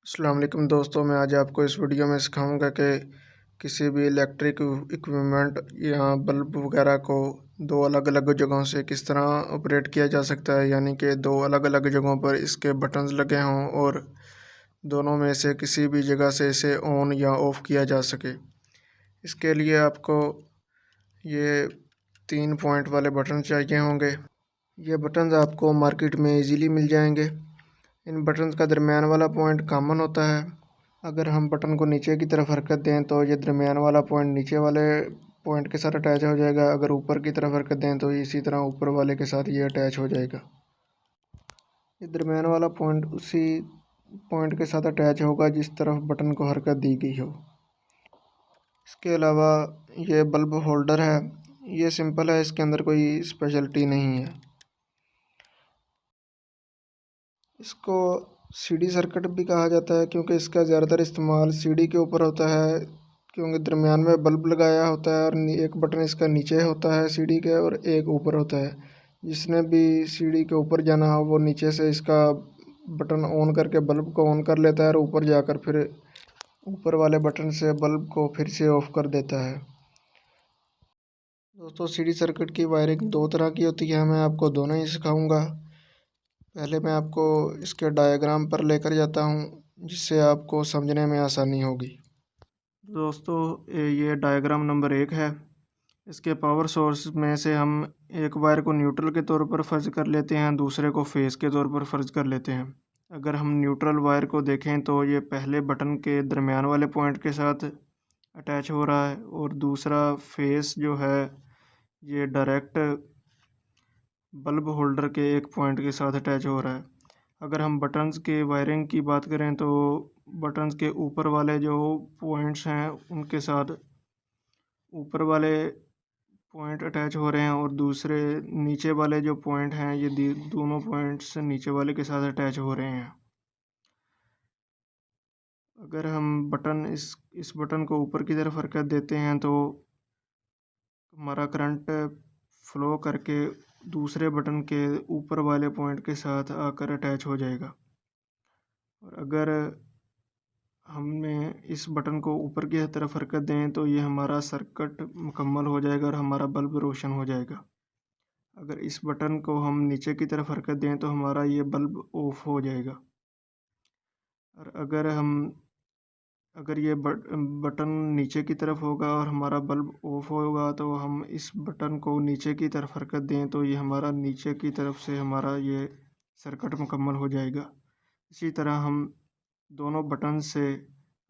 अस्सलाम वालेकुम दोस्तों, मैं आज आपको इस वीडियो में सिखाऊंगा कि किसी भी इलेक्ट्रिक इक्विपमेंट या बल्ब वगैरह को दो अलग अलग जगहों से किस तरह ऑपरेट किया जा सकता है। यानी कि दो अलग अलग जगहों पर इसके बटन्स लगे हों और दोनों में से किसी भी जगह से इसे ऑन या ऑफ़ किया जा सके। इसके लिए आपको ये 3 पॉइंट वाले बटन चाहिए होंगे। ये बटन्स आपको मार्केट में इजीली मिल जाएंगे। इन बटन्स का दरमियान वाला पॉइंट कॉमन होता है। अगर हम बटन को नीचे की तरफ हरकत दें तो ये दरमियान वाला पॉइंट नीचे वाले पॉइंट के साथ अटैच हो जाएगा। अगर ऊपर की तरफ हरकत दें तो इसी तरह ऊपर वाले के साथ ये अटैच हो जाएगा। ये दरमियान वाला पॉइंट उसी पॉइंट के साथ अटैच होगा जिस तरफ बटन को हरकत दी गई हो। इसके अलावा ये बल्ब होल्डर है, ये सिंपल है, इसके अंदर कोई स्पेशलिटी नहीं है। इसको सीढ़ी सर्किट भी कहा जाता है क्योंकि इसका ज़्यादातर इस्तेमाल सीढ़ी के ऊपर होता है, क्योंकि दरमियान में बल्ब लगाया होता है और एक बटन इसका नीचे होता है सीढ़ी के और एक ऊपर होता है। जिसने भी सीढ़ी के ऊपर जाना हो वो नीचे से इसका बटन ऑन करके बल्ब को ऑन कर लेता है और ऊपर जाकर फिर ऊपर वाले बटन से बल्ब को फिर से ऑफ़ कर देता है। दोस्तों, सीढ़ी सर्किट की वायरिंग दो तरह की होती है, मैं आपको दोनों ही सिखाऊंगा। पहले मैं आपको इसके डायग्राम पर लेकर जाता हूँ जिससे आपको समझने में आसानी होगी। दोस्तों, ये डायग्राम नंबर 1 है। इसके पावर सोर्स में से हम एक वायर को न्यूट्रल के तौर पर फ़र्ज कर लेते हैं, दूसरे को फेस के तौर पर फ़र्ज कर लेते हैं। अगर हम न्यूट्रल वायर को देखें तो ये पहले बटन के दरमियान वाले पॉइंट के साथ अटैच हो रहा है और दूसरा फेस जो है ये डायरेक्ट बल्ब होल्डर के एक पॉइंट के साथ अटैच हो रहा है। अगर हम बटन्स के वायरिंग की बात करें तो बटन्स के ऊपर वाले जो पॉइंट्स हैं उनके साथ ऊपर वाले पॉइंट अटैच हो रहे हैं और दूसरे नीचे वाले जो पॉइंट हैं ये दोनों पॉइंट्स नीचे वाले के साथ अटैच हो रहे हैं। अगर हम बटन इस बटन को ऊपर की तरफ हरकत देते हैं तो हमारा करंट फ्लो करके दूसरे बटन के ऊपर वाले पॉइंट के साथ आकर अटैच हो जाएगा। और अगर हमने इस बटन को ऊपर की तरफ हरकत दें तो ये हमारा सर्किट मुकम्मल हो जाएगा और हमारा बल्ब रोशन हो जाएगा। अगर इस बटन को हम नीचे की तरफ हरकत दें तो हमारा ये बल्ब ऑफ हो जाएगा। और अगर ये बटन नीचे की तरफ होगा और हमारा बल्ब ऑफ होगा तो हम इस बटन को नीचे की तरफ हरकत दें तो ये हमारा नीचे की तरफ से हमारा ये सर्किट मुकम्मल हो जाएगा। इसी तरह हम दोनों बटन से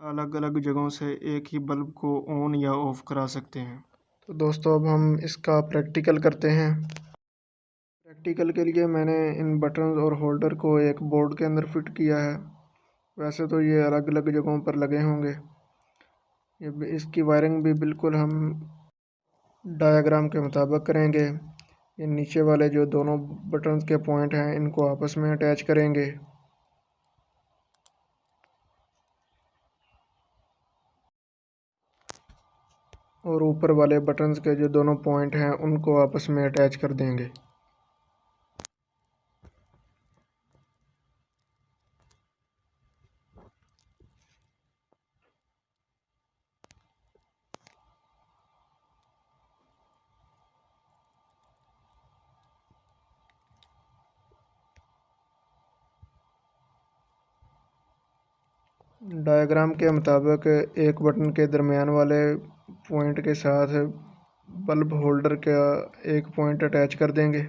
अलग अलग जगहों से एक ही बल्ब को ऑन या ऑफ़ करा सकते हैं। तो दोस्तों, अब हम इसका प्रैक्टिकल करते हैं। प्रैक्टिकल के लिए मैंने इन बटन और होल्डर को एक बोर्ड के अंदर फिट किया है। वैसे तो ये अलग अलग जगहों पर लगे होंगे। इसकी वायरिंग भी बिल्कुल हम डायग्राम के मुताबिक करेंगे। ये नीचे वाले जो दोनों बटन्स के पॉइंट हैं इनको आपस में अटैच करेंगे और ऊपर वाले बटन्स के जो दोनों पॉइंट हैं उनको आपस में अटैच कर देंगे। डायग्राम के मुताबिक एक बटन के दरमियान वाले पॉइंट के साथ बल्ब होल्डर का एक पॉइंट अटैच कर देंगे।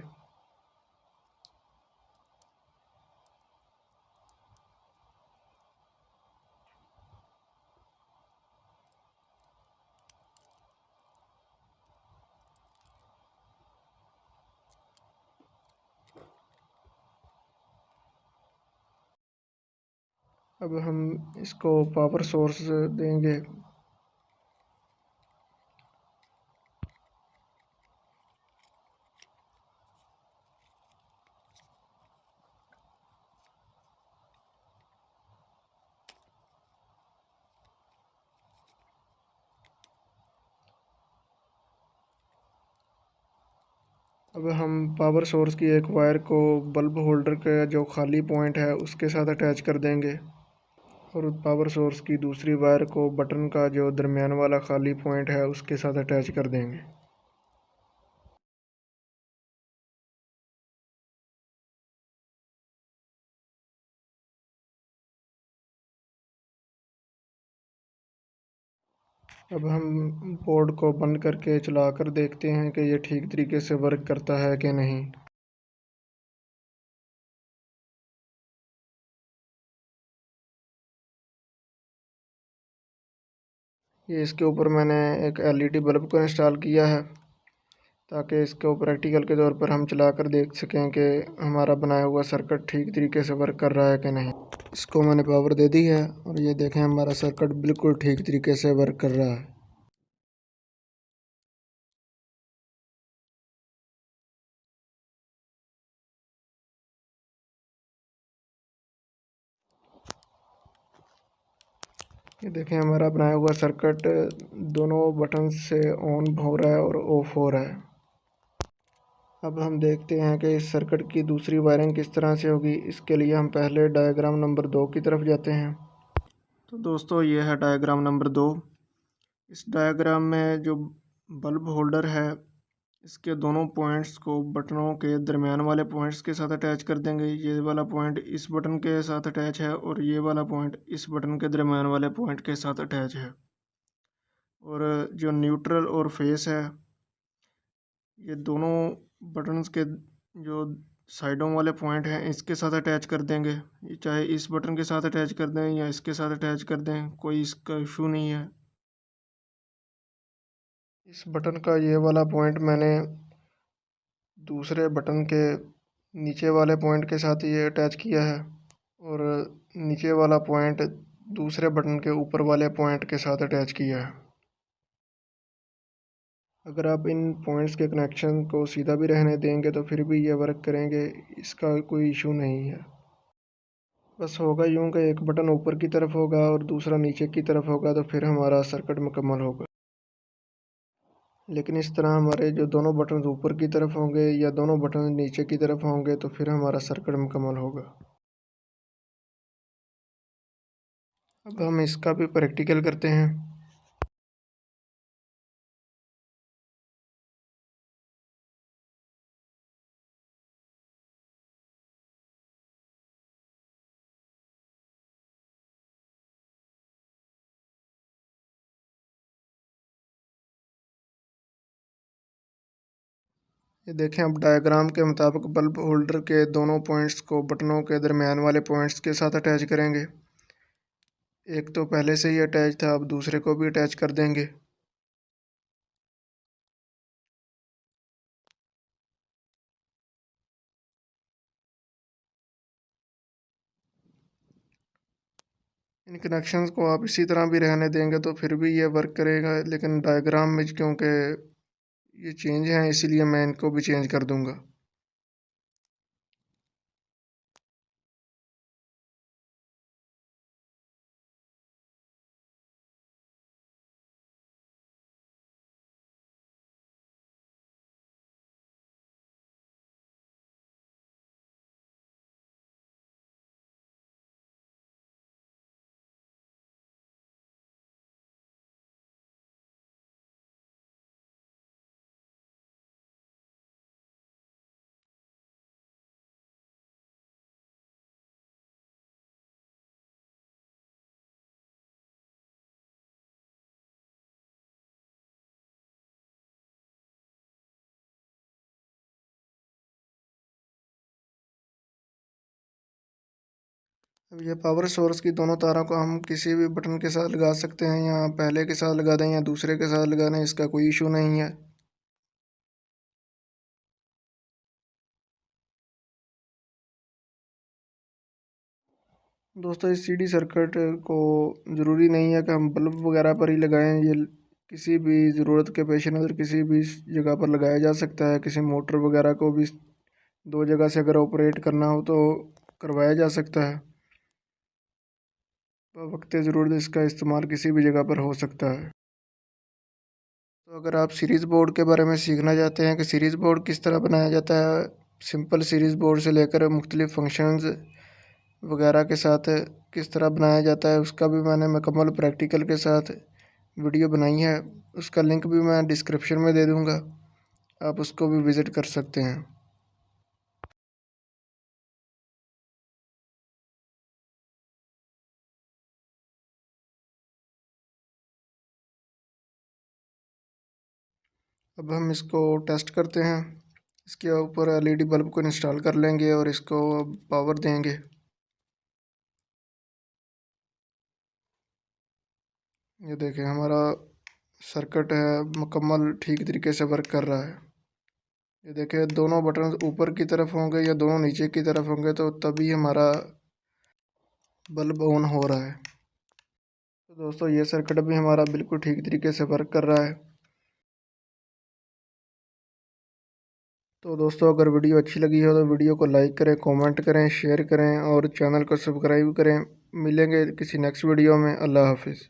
अब हम इसको पावर सोर्स देंगे। अब हम पावर सोर्स की एक वायर को बल्ब होल्डर का जो खाली पॉइंट है उसके साथ अटैच कर देंगे। और पावर सोर्स की दूसरी वायर को बटन का जो दरमियान वाला खाली पॉइंट है उसके साथ अटैच कर देंगे। अब हम बोर्ड को बंद करके चलाकर देखते हैं कि ये ठीक तरीके से वर्क करता है कि नहीं। ये इसके ऊपर मैंने एक एलईडी बल्ब को इंस्टॉल किया है ताकि इसको प्रैक्टिकल के तौर पर हम चलाकर देख सकें कि हमारा बनाया हुआ सर्किट ठीक तरीके से वर्क कर रहा है कि नहीं। इसको मैंने पावर दे दी है और ये देखें हमारा सर्किट बिल्कुल ठीक तरीके से वर्क कर रहा है। ये देखें हमारा बनाया हुआ सर्किट दोनों बटन से ऑन हो रहा है और ऑफ हो रहा है। अब हम देखते हैं कि इस सर्किट की दूसरी वायरिंग किस तरह से होगी। इसके लिए हम पहले डायग्राम नंबर 2 की तरफ जाते हैं। तो दोस्तों ये है डायग्राम नंबर 2। इस डायग्राम में जो बल्ब होल्डर है इसके दोनों पॉइंट्स को बटनों के दरमियान वाले पॉइंट्स के साथ अटैच कर देंगे। ये वाला पॉइंट इस बटन के साथ अटैच है और ये वाला पॉइंट इस बटन के दरमियान वाले पॉइंट के साथ अटैच है। और जो न्यूट्रल और फेस है ये दोनों बटन्स के जो साइडों वाले पॉइंट हैं इसके साथ अटैच कर देंगे। ये चाहे इस बटन के साथ अटैच कर दें या इसके साथ अटैच कर दें, कोई इसका इशू नहीं है। इस बटन का ये वाला पॉइंट मैंने दूसरे बटन के नीचे वाले पॉइंट के साथ ये अटैच किया है और नीचे वाला पॉइंट दूसरे बटन के ऊपर वाले पॉइंट के साथ अटैच किया है। अगर आप इन पॉइंट्स के कनेक्शन को सीधा भी रहने देंगे तो फिर भी ये वर्क करेंगे, इसका कोई इशू नहीं है। बस होगा यूँ कि एक बटन ऊपर की तरफ होगा और दूसरा नीचे की तरफ होगा तो फिर हमारा सर्किट मुकम्मल होगा। लेकिन इस तरह हमारे जो दोनों बटन ऊपर की तरफ होंगे या दोनों बटन नीचे की तरफ होंगे तो फिर हमारा सर्किट मुकम्मल होगा। अब हम इसका भी प्रैक्टिकल करते हैं। ये देखें अब डायग्राम के मुताबिक बल्ब होल्डर के दोनों पॉइंट्स को बटनों के दरमियान वाले पॉइंट्स के साथ अटैच करेंगे। एक तो पहले से ही अटैच था, अब दूसरे को भी अटैच कर देंगे। इन कनेक्शंस को आप इसी तरह भी रहने देंगे तो फिर भी ये वर्क करेगा, लेकिन डायग्राम में क्योंकि ये चेंज हैं इसीलिए मैं इनको भी चेंज कर दूंगा। अब ये पावर सोर्स की दोनों तारों को हम किसी भी बटन के साथ लगा सकते हैं, या पहले के साथ लगा दें या दूसरे के साथ लगा दें, इसका कोई इशू नहीं है। दोस्तों इस सीडी सर्किट को ज़रूरी नहीं है कि हम बल्ब वगैरह पर ही लगाएं, ये किसी भी ज़रूरत के पेश नज़र किसी भी जगह पर लगाया जा सकता है। किसी मोटर वगैरह को भी दो जगह से अगर ऑपरेट करना हो तो करवाया जा सकता है। वक्त ज़रूरत इसका इस्तेमाल किसी भी जगह पर हो सकता है। तो अगर आप सीरीज़ बोर्ड के बारे में सीखना चाहते हैं कि सीरीज़ बोर्ड किस तरह बनाया जाता है, सिंपल सीरीज़ बोर्ड से लेकर मुख्तलिफ़ फंक्शंस वगैरह के साथ किस तरह बनाया जाता है उसका भी मैंने मुकम्मल प्रैक्टिकल के साथ वीडियो बनाई है। उसका लिंक भी मैं डिस्क्रिप्शन में दे दूँगा, आप उसको भी विज़िट कर सकते हैं। अब हम इसको टेस्ट करते हैं। इसके ऊपर एलईडी बल्ब को इंस्टॉल कर लेंगे और इसको पावर देंगे। ये देखें हमारा सर्किट है मुकम्मल ठीक तरीके से वर्क कर रहा है। ये देखें दोनों बटन ऊपर की तरफ होंगे या दोनों नीचे की तरफ होंगे तो तभी हमारा बल्ब ऑन हो रहा है। तो दोस्तों ये सर्किट भी हमारा बिल्कुल ठीक तरीके से वर्क कर रहा है। तो दोस्तों अगर वीडियो अच्छी लगी हो तो वीडियो को लाइक करें, कमेंट करें, शेयर करें और चैनल को सब्सक्राइब करें। मिलेंगे किसी नेक्स्ट वीडियो में। अल्लाह हाफिज़।